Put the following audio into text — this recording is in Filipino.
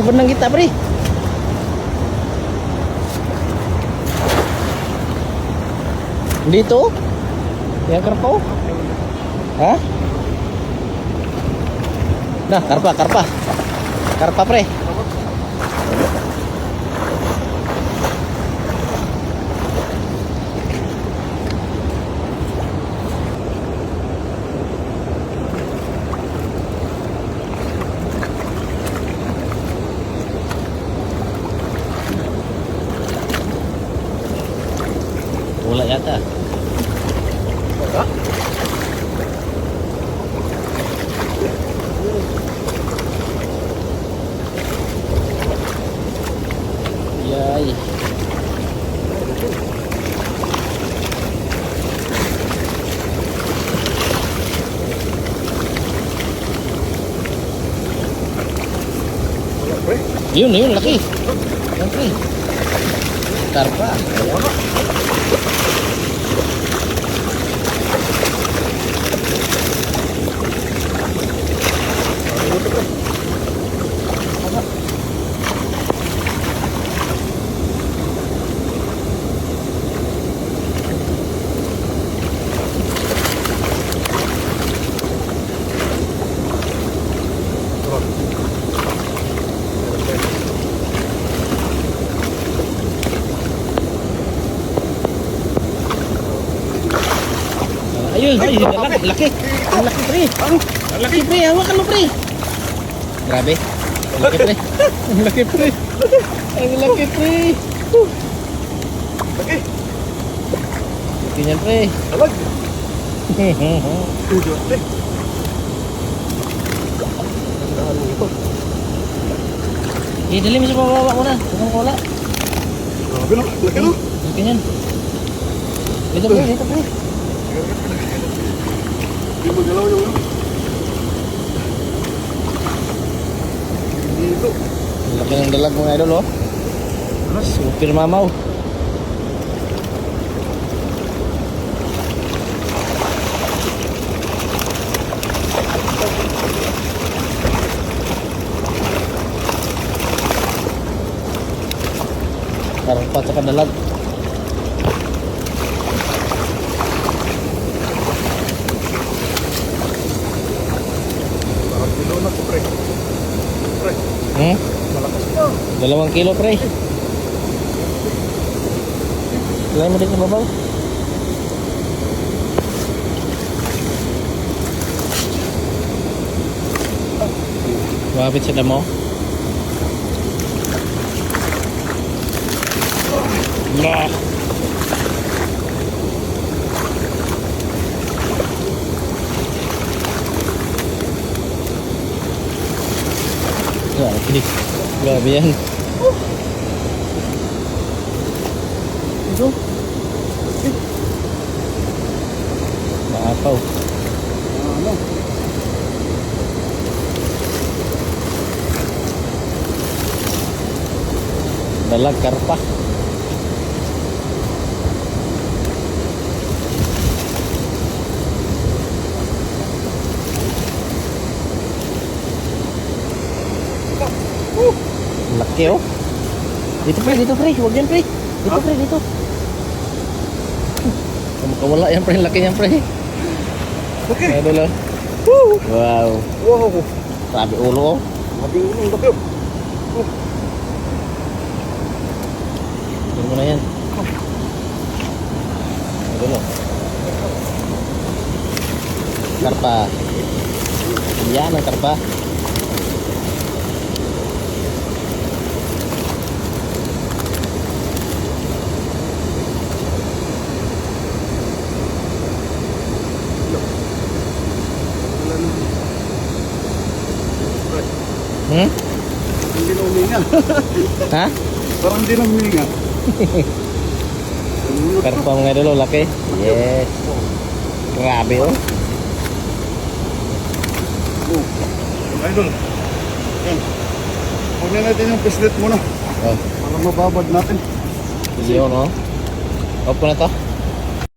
Sabon lang kita, pre. Dito? Yang karpa, oh. Ha? Nah, karpa. Karpa, pre. Wala yata. Wala? Yay. Wala, pre. Yun, laki. Yan, pre. Karpa. Wala. Ayun, laki. Ang laki, pre. Ang laki, pre. Hawakan mo, pre. Grabe. Ang laki, pre. Ang laki, pre. Ang laki, pre. Laki. Laki niyan, pre. Alag. Tujuh, pre. Tandaan mo ito. Dali mo sa baba mo na. Huwag kang wala. Grabe no. Laki no. Laki niyan. Dito, pre. Hindi mo galaw yung ano. Dito. Ang laki ng dalag mga idol, oh. Super mamaw. Karpa at saka dalag. Parang kilo na ito, pre. Pre. Malakas na. 2 kilo, pre. Ilay mo din sa babaw. Wapit sa damo. Nah. Grabe yan. Ito. Maapaw. Ano? Dalag karpa. Laki, oh. Dito, pre. Huwag yan, pre. Dito, pre. Dito. Makawala yan, pre. Laki yan, pre. Okay. Ano lang. Wow. Wow. Grabe ulo, oh. Mati ulo. Laki oh. Tignan mo na yan. Ano lang. Karpa. Yan ang karpa. Hindi na huminga. Ha? Parang hindi na huminga. Karpa mga idol, oh, laki. Yes. Grabe, oh. Idol. Yan. Huwag na natin yung pislet muna. Oh. Para mababad natin. Yun, oh. Opo na to.